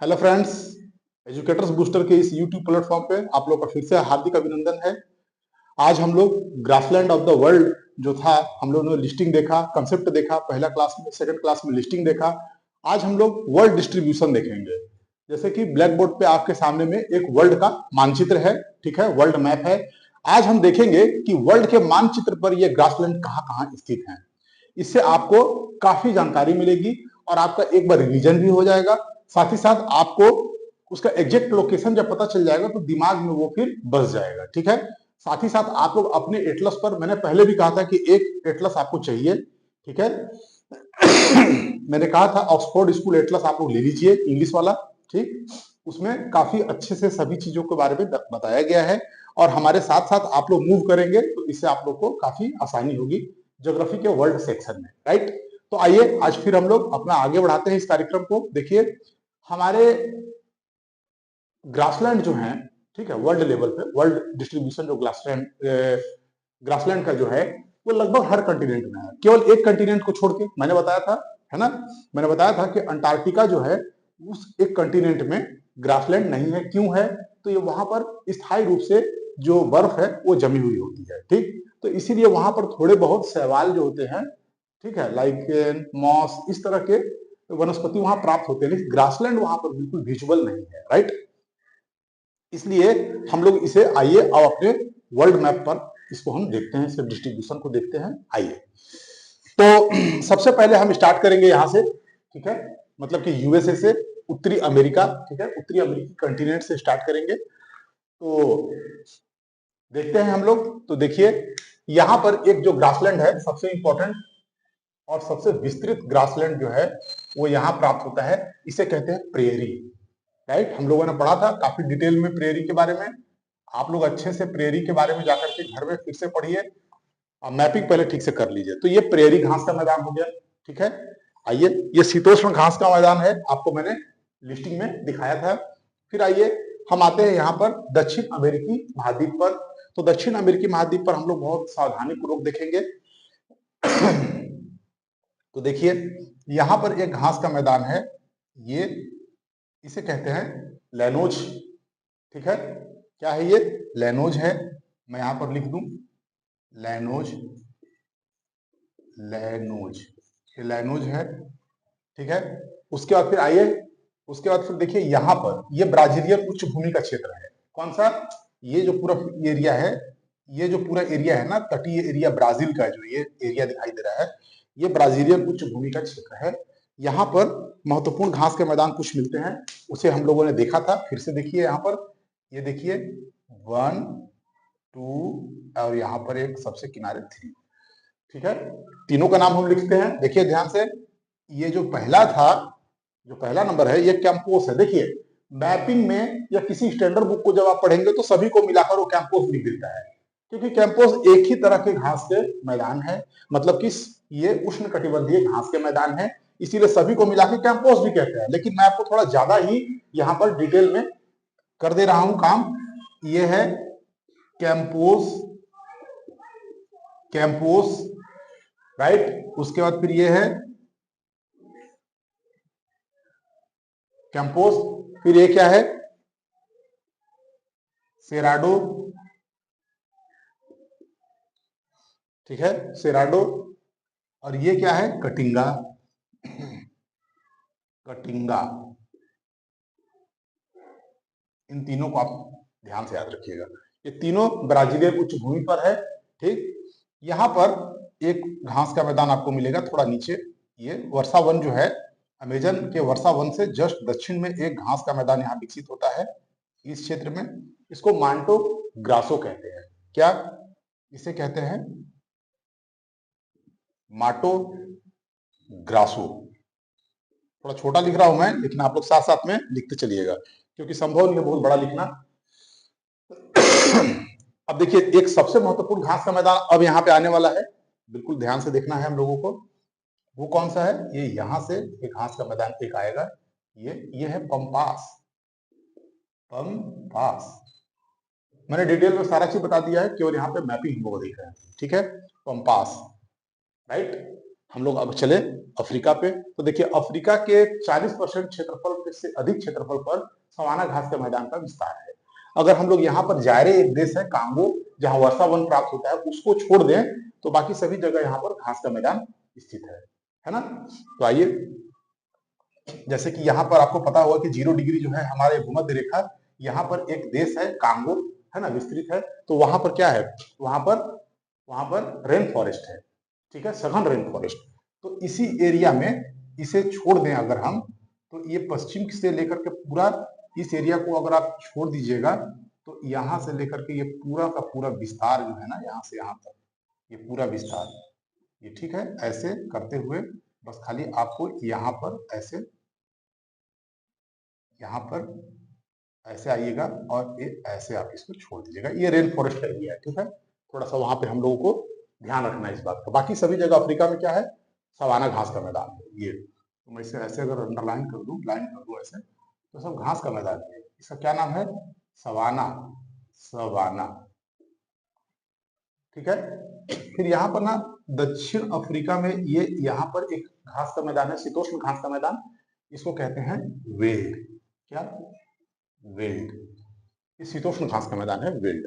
Hello friends, educators booster के इस YouTube platform पे आप लोग का फिर से हार्दिक अभिनंदन है। आज हम लोग ग्रासलैंड ऑफ द वर्ल्ड जो था, हम लोगों ने लिस्टिंग देखा, कंसेप्ट देखा, पहला क्लास में, सेकंड क्लास में लिस्टिंग देखा। आज हम लोग वर्ल्ड डिस्ट्रीब्यूशन देखेंगे। जैसे कि ब्लैक बोर्ड पे आपके सामने में एक वर्ल्ड का मानचित्र है, ठीक है, वर्ल्ड मैप है। आज हम देखेंगे कि वर्ल्ड के मानचित्र पर ये ग्रासलैंड कहाँ कहाँ स्थित है। इससे आपको काफी जानकारी मिलेगी और आपका एक बार रिवीजन भी हो जाएगा। साथ ही साथ आपको उसका एग्जैक्ट लोकेशन जब पता चल जाएगा तो दिमाग में वो फिर बस जाएगा, ठीक है। साथ ही साथ आप लोग अपने एटलस पर, मैंने पहले भी कहा था कि एक एटलस आपको चाहिए, ठीक है। मैंने कहा था ऑक्सफोर्ड स्कूल एटलस आप लोग ले लीजिए, इंग्लिश वाला, ठीक। उसमें काफी अच्छे से सभी चीजों के बारे में बताया गया है और हमारे साथ साथ आप लोग मूव करेंगे तो इससे आप लोग को काफी आसानी होगी ज्योग्राफी के वर्ल्ड सेक्शन में, राइट। तो आइए आज फिर हम लोग अपना आगे बढ़ाते हैं इस कार्यक्रम को। देखिए, हमारे ग्रासलैंड जो है, ठीक है, वर्ल्ड लेवल पे वर्ल्ड डिस्ट्रीब्यूशन जो ग्रासलैंड का जो है वो लगभग हर कंटिनेंट में है, केवल एक कंटिनेंट को छोड़ के। मैंने बताया था, है ना, मैंने बताया था कि अंटार्कटिका जो है उस एक कंटिनेंट में ग्रासलैंड नहीं है। क्यों है? तो ये वहां पर स्थायी रूप से जो बर्फ है वो जमी हुई होती है, ठीक। तो इसीलिए वहां पर थोड़े बहुत शैवाल जो होते हैं, ठीक है, लाइक मॉस, इस तरह के वनस्पति वहां प्राप्त होते हैं, लेकिन ग्रासलैंड वहां पर बिल्कुल विजुअल नहीं है, राइट। इसलिए हम लोग इसे, आइए अब अपने वर्ल्ड मैप पर इसको हम देखते हैं, इसके डिस्ट्रीब्यूशन को देखते हैं। आइए, तो सबसे पहले हम स्टार्ट करेंगे यहां से, ठीक है, मतलब कि यूएसए से, उत्तरी अमेरिका, ठीक है, उत्तरी अमेरिकी कंटिनेंट से स्टार्ट करेंगे। तो देखते हैं हम लोग। तो देखिए, यहां पर एक जो ग्रासलैंड है, सबसे इंपॉर्टेंट और सबसे विस्तृत ग्रासलैंड जो है वो यहाँ प्राप्त होता है। इसे कहते हैं प्रेयरी, राइट। हम लोगों ने पढ़ा था काफी डिटेल में प्रेयरी के बारे में। आप लोग अच्छे से प्रेयरी के बारे में जाकर के घर में फिर से पढ़िए और मैपिंग पहले ठीक से कर लीजिए। तो ये प्रेयरी घास का मैदान हो गया, ठीक है। आइए, ये शीतोष्ण घास का मैदान है, आपको मैंने लिस्टिंग में दिखाया था। फिर आइए हम आते हैं यहाँ पर दक्षिण अमेरिकी महाद्वीप पर। तो दक्षिण अमेरिकी महाद्वीप पर हम लोग बहुत सावधानी पूर्वक देखेंगे। तो देखिए, यहां पर एक घास का मैदान है, ये इसे कहते हैं लैनोज, ठीक है। क्या है ये? लैनोज है। मैं यहां पर लिख दूं लैनोज, लैनोज, ये लैनोज है, ठीक है। उसके बाद फिर आइए, उसके बाद फिर देखिए यहां पर ये ब्राजीलियन उच्च भूमि का क्षेत्र है। कौन सा? ये जो पूरा एरिया है, ये जो पूरा एरिया है ना, तटीय एरिया ब्राजील का, जो ये एरिया दिखाई दे रहा है, ये ब्राजीलियन उच्च भूमि का क्षेत्र है। यहाँ पर महत्वपूर्ण घास के मैदान कुछ मिलते हैं, उसे हम लोगों ने देखा था। फिर से देखिए यहाँ पर, ये देखिए 1 2 और यहाँ पर एक सबसे किनारे 3, ठीक है। तीनों का नाम हम लिखते हैं, देखिए ध्यान से। ये जो पहला था, जो पहला नंबर है, ये कैंपोस है। देखिए, मैपिंग में या किसी स्टैंडर्ड बुक को जब आप पढ़ेंगे तो सभी को मिलाकर वो कैंपोस लिख देता है, क्योंकि कैंपोस एक ही तरह के घास के मैदान है, मतलब कि ये उष्ण कटिबंधीय घास के मैदान है, इसीलिए सभी को मिला के कैंपोस भी कहते हैं। लेकिन मैं आपको थोड़ा ज्यादा ही यहाँ पर डिटेल में कर दे रहा हूं काम। ये है कैंपोस, कैंपोस, राइट। उसके बाद फिर ये है कैंपोस, फिर ये क्या है? सेराडो, ठीक है, सेराडो। और ये क्या है? कटिंगा, कटिंगा। इन तीनों को आप ध्यान से याद रखिएगा, ये तीनों ब्राजीलियन उच्च भूमि पर है, ठीक। यहां पर एक घास का मैदान आपको मिलेगा थोड़ा नीचे, ये वर्षा वन जो है, अमेजन के वर्षा वन से जस्ट दक्षिण में एक घास का मैदान यहाँ विकसित होता है इस क्षेत्र में। इसको मांटो ग्रासो कहते हैं। क्या इसे कहते हैं? माटो ग्रासो। थोड़ा छोटा लिख रहा हूं मैं, लेकिन आप लोग साथ साथ में लिखते चलिएगा, क्योंकि संभव नहीं है बहुत बड़ा लिखना। अब देखिए, एक सबसे महत्वपूर्ण घास का मैदान अब यहाँ पे आने वाला है, बिल्कुल ध्यान से देखना है हम लोगों को। वो कौन सा है? ये यहाँ से एक घास का मैदान एक आएगा, ये है पंपास, पंपास। मैंने डिटेल में सारा चीज बता दिया है, केवल यहाँ पे मैपिंग हम लोग देख रहे हैं, ठीक है। Pampas, right. हम लोग अब चले अफ्रीका पे। तो देखिए अफ्रीका के 40% क्षेत्रफल से अधिक क्षेत्रफल पर सवाना घास के मैदान का विस्तार है। अगर हम लोग यहाँ पर जायरे एक देश है कांगो, जहां वर्षा वन प्राप्त होता है, उसको छोड़ दें तो बाकी सभी जगह यहाँ पर घास का मैदान स्थित है ना। तो आइए, जैसे कि यहाँ पर आपको पता होगा कि 0 डिग्री जो है हमारे भूमध्य रेखा, यहाँ पर एक देश है कांगो, है ना, विस्तृत है। तो वहां पर क्या है, वहां पर रेन फॉरेस्ट है, ठीक है, सघन रेन फॉरेस्ट। तो इसी एरिया में इसे छोड़ दें अगर हम, तो ये पश्चिम से लेकर के पूरा इस एरिया को अगर आप छोड़ दीजिएगा, तो यहाँ से लेकर के ये पूरा का पूरा विस्तार जो है ना, यहाँ से यहाँ तक ये पूरा विस्तार, ये ठीक है, ऐसे करते हुए बस खाली आपको यहाँ पर ऐसे आइएगा और ये ऐसे आप इसको छोड़ दीजिएगा। ये रेन फॉरेस्ट का एरिया है, ठीक है। थोड़ा सा वहां पे हम लोगों को ध्यान रखना है इस बात का। बाकी सभी जगह अफ्रीका में क्या है, सवाना घास का मैदान है। ये तो मैं इसे ऐसे अगर अंडरलाइन कर दूं, लाइन कर दूं ऐसे, तो सब घास का मैदान है। इसका क्या नाम है, सवाना, सवाना, ठीक है। फिर यहाँ पर ना दक्षिण अफ्रीका में ये यहाँ पर एक घास का मैदान है, शीतोष्ण घास का मैदान, इसको कहते हैं वेल्ड। क्या, वेल्ड, ये शीतोष्ण घास का मैदान है, वेल्ड।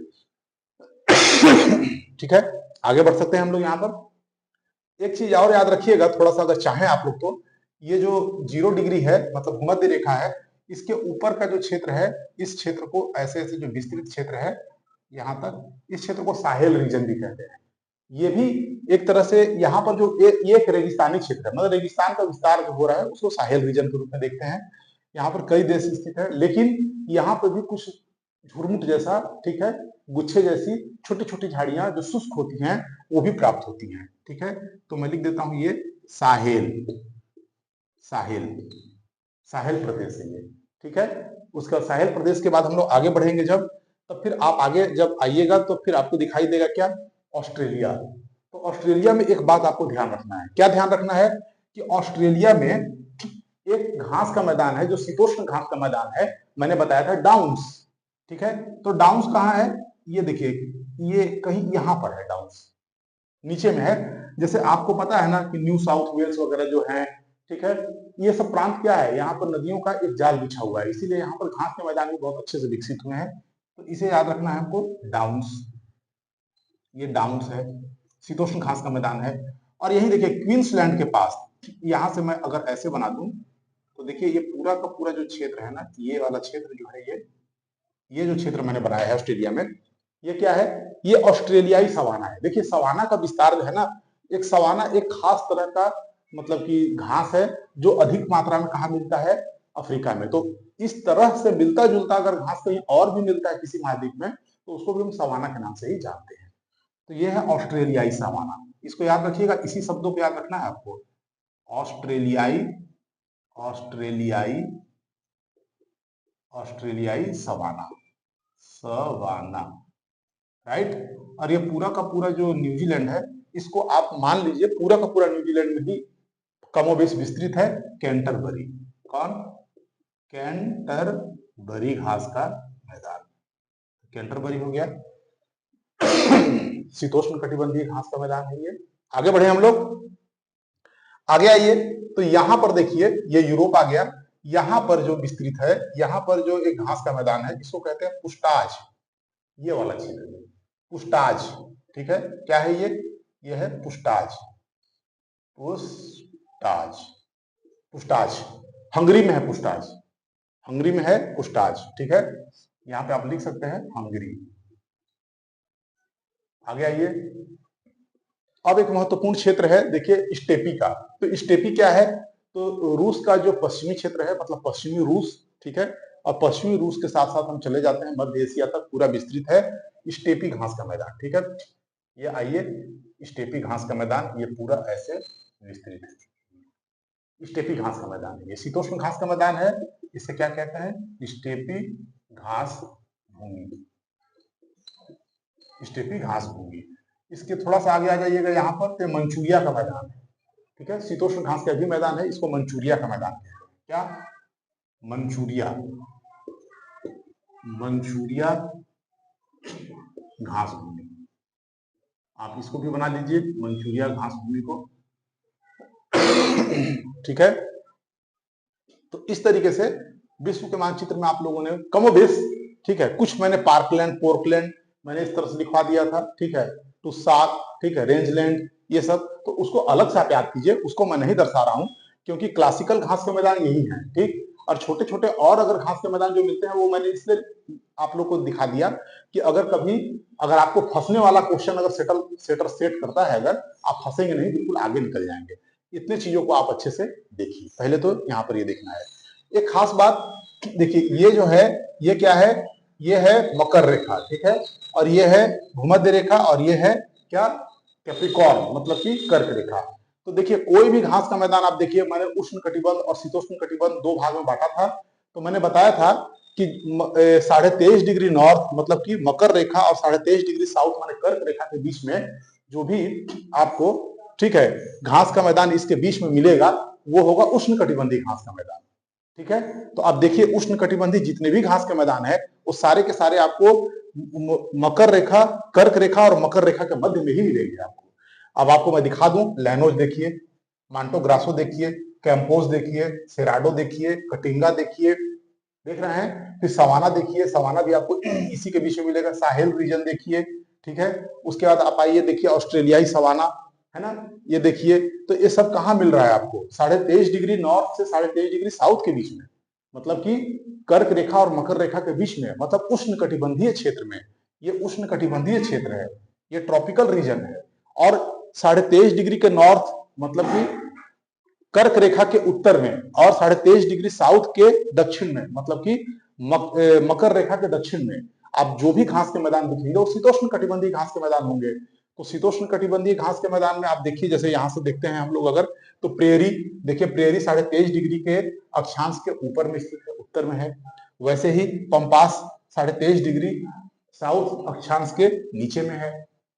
ठीक है, आगे बढ़ सकते हैं हम लोग। यहाँ पर एक चीज और याद रखिएगा थोड़ा सा, अगर चाहें आप लोग तो, ये जो 0 डिग्री है मतलब भूमध्य रेखा है, इसके ऊपर का जो क्षेत्र है, इस क्षेत्र को ऐसे ऐसे जो विस्तृत क्षेत्र है यहाँ तक, इस क्षेत्र को साहेल रीजन भी कहते हैं। ये भी एक तरह से यहाँ पर जो ये एक रेगिस्तानी क्षेत्र है, मतलब रेगिस्तान का विस्तार जो हो रहा है उसको साहेल रीजन के रूप में देखते हैं। यहाँ पर कई देश स्थित है, लेकिन यहाँ पर भी कुछ झुरमुट जैसा, ठीक है, गुच्छे जैसी छोटी छोटी झाड़ियां जो शुष्क होती हैं वो भी प्राप्त होती हैं, ठीक है। तो मैं लिख देता हूं ये साहेल, साहेल, साहेल प्रदेश है ये, ठीक है। उसका साहेल प्रदेश के बाद हम लोग आगे बढ़ेंगे जब, तब फिर आप आगे जब आइएगा तो फिर आपको दिखाई देगा क्या, ऑस्ट्रेलिया। तो ऑस्ट्रेलिया में एक बात आपको ध्यान रखना है, क्या ध्यान रखना है कि ऑस्ट्रेलिया में एक घास का मैदान है जो शीतोष्ण घास का मैदान है, मैंने बताया था डाउन्स, ठीक है। तो डाउन्स कहाँ है, ये देखिए, ये कहीं यहाँ पर है, डाउन्स नीचे में है। जैसे आपको पता है ना कि न्यू साउथ वेल्स वगैरह जो है, ठीक है, ये सब प्रांत क्या है, यहाँ पर नदियों का एक जाल बिछा हुआ है, इसीलिए यहाँ पर घास के मैदान भी बहुत अच्छे से विकसित हुए हैं। तो इसे याद रखना है हमको, डाउन्स, ये डाउन्स है, शीतोष्ण घास का मैदान है। और यही देखिए क्वींसलैंड के पास, यहां से मैं अगर ऐसे बना दूं तो देखिए ये पूरा का पूरा जो क्षेत्र है ना, ये वाला क्षेत्र जो है, ये जो क्षेत्र मैंने बनाया है ऑस्ट्रेलिया में, ये क्या है, ये ऑस्ट्रेलियाई सवाना है। देखिए सवाना का विस्तार जो है ना, एक सवाना एक खास तरह का मतलब कि घास है जो अधिक मात्रा में कहा मिलता है, अफ्रीका में। तो इस तरह से मिलता जुलता अगर घास कहीं और भी मिलता है किसी महाद्वीप में, तो उसको भी हम सवाना के नाम से ही जानते हैं। तो ये है ऑस्ट्रेलियाई सवाना, इसको याद रखिएगा, इसी शब्दों को याद रखना है आपको, ऑस्ट्रेलियाई, ऑस्ट्रेलियाई, ऑस्ट्रेलियाई सवाना, सवाना, राइट। और ये पूरा का पूरा जो न्यूजीलैंड है, इसको आप मान लीजिए पूरा का पूरा न्यूजीलैंड में ही कमोबेश विस्तृत है, कैंटरबरी, कौन, कैंटरबरी घास का मैदान, कैंटरबरी हो गया, शीतोष्ण कटिबंधीय घास का मैदान है ये। आगे बढ़े हम लोग, आगे आइए, तो यहां पर देखिए ये यूरोप आ गया। यहां पर जो विस्तृत है, यहां पर जो एक घास का मैदान है, इसको कहते हैं पुस्टाज, ये वाला क्षेत्र, पुस्टाज, ठीक है। क्या है ये है पुस्टाज, पुस्टाज, पुस्टाज, हंगरी में है पुस्टाज, हंगरी में है पुस्टाज, ठीक है। यहाँ पे आप लिख सकते हैं हंगरी। आगे आइए, अब एक महत्वपूर्ण क्षेत्र है देखिए स्टेपी का। तो स्टेपी क्या है, तो रूस का जो पश्चिमी क्षेत्र है, मतलब पश्चिमी रूस, ठीक है। और पश्चिमी रूस के साथ साथ हम चले जाते हैं मध्य एशिया तक, पूरा विस्तृत है स्टेपी घास का मैदान, ठीक है। ये आइए, स्टेपी घास का मैदान ये पूरा ऐसे विस्तृत है, स्टेपी घास का मैदान है, ये शीतोष्ण घास का मैदान है। इसे क्या कहते हैं, स्टेपी घास भूमि, स्टेपी घास भूमि। इसके थोड़ा सा आगे आ जाइएगा, यहाँ पर तो मंचूरिया का मैदान है, ठीक है। शीतोष्ण घास का भी मैदान है, इसको मंचूरिया का मैदान कहते हैं। क्या, मंचूरिया, मंचूरिया घास भूमि, आप इसको भी बना लीजिए मंचूरिया घास भूमि को। ठीक है, तो इस तरीके से विश्व के मानचित्र में आप लोगों ने कमोबेश, ठीक है, कुछ मैंने पार्कलैंड, पोर्कलैंड मैंने इस तरह से लिखवा दिया था, ठीक है, टू साक, ठीक है, रेंजलैंड, ये सब, तो उसको अलग से आप याद कीजिए, उसको मैं नहीं दर्शा रहा हूं, क्योंकि क्लासिकल घास के मैदान यही है, ठीक। और छोटे छोटे और अगर घास के मैदान जो मिलते हैं वो मैंने इसलिए आप लोग को दिखा दिया कि अगर आपको फंसने वाला क्वेश्चन अगर सेटर सेट करता है, अगर आप फंसेंगे नहीं, बिल्कुल आगे निकल जाएंगे। इतने चीजों को आप अच्छे से देखिए। पहले तो यहाँ पर ये देखना है, एक खास बात देखिए, ये जो है ये क्या है, ये है मकर रेखा, ठीक है, और ये है भूमध्य रेखा, और ये है क्या, कैप्रिकॉर्न, मतलब कि कर्क रेखा। तो देखिए कोई भी घास का मैदान आप देखिए, मैंने उष्ण कटिबंध और शीतोष्ण कटिबंध दो भाग में बांटा था। तो मैंने बताया था कि 23.5 डिग्री नॉर्थ मतलब कि मकर रेखा और 23.5 डिग्री साउथ माने कर्क रेखा के बीच में जो भी आपको, ठीक है, घास का मैदान इसके बीच में मिलेगा, वो होगा उष्ण कटिबंधीय घास का मैदान, ठीक है। तो आप देखिए उष्ण कटिबंधीय जितने भी घास के मैदान है वो सारे के सारे आपको मकर रेखा, कर्क रेखा और मकर रेखा के मध्य में ही मिलेंगे आपको। अब आपको मैं दिखा दूं, लैनोज देखिए, मांटो ग्रासो देखिए, कैंपोस देखिए, सेराडो देखिए, कटिंगा देखिए, देख रहे हैं, फिर सवाना देखिए, सवाना भी आपको इसी के बीच में मिलेगा, साहेल रीजन देखिए, ठीक है। उसके बाद आप आइए देखिए ऑस्ट्रेलियाई सवाना, है ना, ये देखिए। तो ये सब कहाँ मिल रहा है आपको, 23.5 डिग्री नॉर्थ से 23.5 डिग्री साउथ के बीच में, मतलब कि कर्क रेखा और मकर रेखा के बीच में, मतलब उष्ण कटिबंधीय क्षेत्र में। ये उष्ण कटिबंधीय क्षेत्र है, ये ट्रॉपिकल रीजन है। और 23.5 डिग्री के नॉर्थ मतलब कि कर्क रेखा के उत्तर में, और 23.5 डिग्री साउथ के दक्षिण में, मतलब कि मकर रेखा के दक्षिण में आप जो भी घास के मैदान दिखेंगे वो शीतोष्ण कटिबंधीय घास के मैदान होंगे। तो शीतोष्ण कटिबंधीय घास के मैदान में आप देखिए, जैसे यहां से देखते हैं हम लोग अगर, तो प्रेरी देखिए, प्रेरी 23.5 डिग्री के अक्षांश के ऊपर में स्थित है, उत्तर में है। वैसे ही पंपास 23.5 डिग्री साउथ अक्षांश के नीचे में है,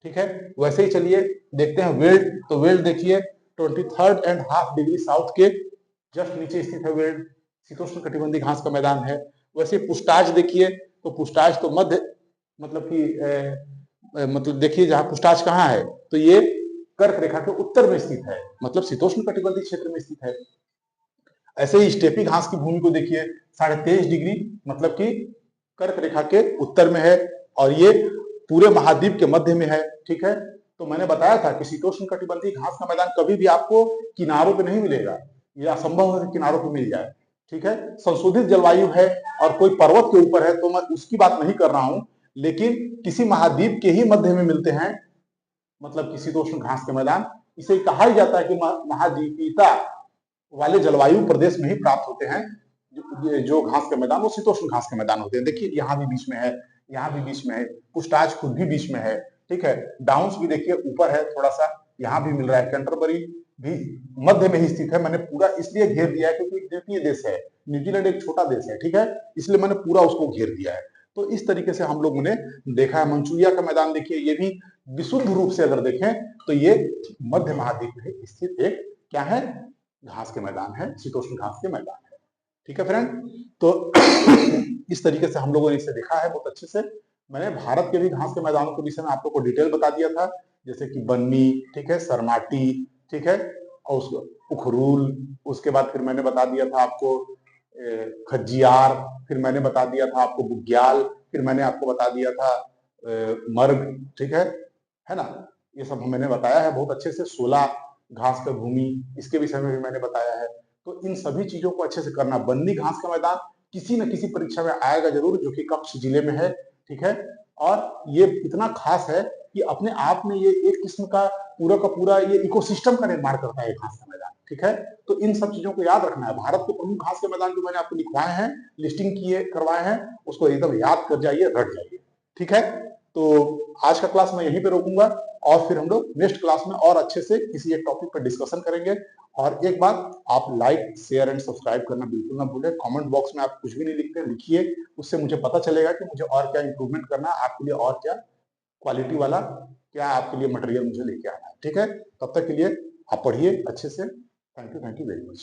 ठीक है। वैसे ही चलिए देखते हैं वेल्ड, तो वेल्ड देखिए 23.5 डिग्री साउथ के जस्ट नीचे स्थित है वेल्ड, शीतोष्ण कटिबंधीय घास का मैदान है। वैसे पुष्टाज देखिए, तो पुष्टाज तो मध्य मतलब कि मतलब देखिए जहां पुष्टाज कहाँ है, तो ये कर्क रेखा के उत्तर में स्थित है, मतलब शीतोष्ण कटिबंधीय क्षेत्र में स्थित है। ऐसे ही स्टेपी घास की भूमि को देखिए, 23.5 डिग्री मतलब कि कर्क रेखा के उत्तर में है, और ये पूरे महाद्वीप के मध्य में है, ठीक है। तो मैंने बताया था कि शीतोष्ण कटिबंधीय घास का मैदान कभी भी आपको किनारों पे नहीं मिलेगा, ये असंभव है कि किनारों पे मिल जाए, ठीक है। संशोधित जलवायु है और कोई पर्वत के ऊपर है तो मैं उसकी बात नहीं कर रहा हूं, लेकिन किसी महाद्वीप के ही मध्य में मिलते हैं, मतलब कि शीतोष्ण घास के मैदान। इसे कहा ही जाता है कि महाद्वीपीयता वाले जलवायु प्रदेश में ही प्राप्त होते हैं जो घास के मैदान, वो शीतोष्ण घास के मैदान होते हैं। देखिए यहाँ भी बीच में है, यहाँ भी बीच में है, पुष्टाज खुद भी बीच में है, ठीक है। डाउन्स भी देखिए ऊपर है थोड़ा सा, यहाँ भी मिल रहा है। कैंटरबरी भी मध्य में ही स्थित है। मैंने पूरा इसलिए घेर दिया है क्योंकि द्वीपीय देश है, न्यूजीलैंड एक छोटा देश है, ठीक है, इसलिए मैंने पूरा उसको घेर दिया है। तो इस तरीके से हम लोगों ने देखा है। मंचूरिया का मैदान देखिए, ये भी विशुद्ध रूप से अगर देखें तो ये मध्य महाद्वीप में स्थित एक क्या है, घास के मैदान है, शीतोष्ण घास के मैदान है, ठीक है फ्रेंड। तो इस तरीके से हम लोगों ने इसे देखा है बहुत अच्छे से। मैंने भारत के भी घास के मैदानों के विषय में आप लोग को डिटेल बता दिया था, जैसे कि बन्नी, ठीक है, सरमाटी, ठीक है, और उखरूल, उसके बाद फिर मैंने बता दिया था आपको खज्जियार, फिर मैंने बता दिया था आपको बुग्याल, फिर मैंने आपको बता दिया था मर्ग, ठीक है ना, ये सब मैंने बताया है बहुत अच्छे से। 16 घास का भूमि, इसके विषय में भी मैंने बताया है। तो इन सभी चीजों को अच्छे से करना। बन्नी घास का मैदान किसी न किसी परीक्षा में आएगा जरूर, जो कि कच्छ जिले में है, ठीक है। और ये इतना खास है कि अपने आप में ये एक किस्म का पूरा ये इकोसिस्टम का निर्माण करता है घास का मैदान, ठीक है। तो इन सब चीजों को याद रखना है। भारत के प्रमुख घास के मैदान जो मैंने आपको लिखवाए हैं, लिस्टिंग किए करवाए हैं, उसको एकदम याद कर जाइए, रट जाइए, ठीक है। तो आज का क्लास मैं यहीं पे रोकूंगा, और फिर हम लोग नेक्स्ट क्लास में और अच्छे से किसी एक टॉपिक पर डिस्कशन करेंगे। और एक बात, आप लाइक शेयर एंड सब्सक्राइब करना बिल्कुल ना भूलें। कमेंट बॉक्स में आप कुछ भी नहीं लिखते, लिखिए, उससे मुझे पता चलेगा कि मुझे और क्या इंप्रूवमेंट करना है आपके लिए, और क्या क्वालिटी वाला क्या आपके लिए मटेरियल मुझे लेके आना है, ठीक है। तब तक के लिए आप पढ़िए अच्छे से। Thank you very much.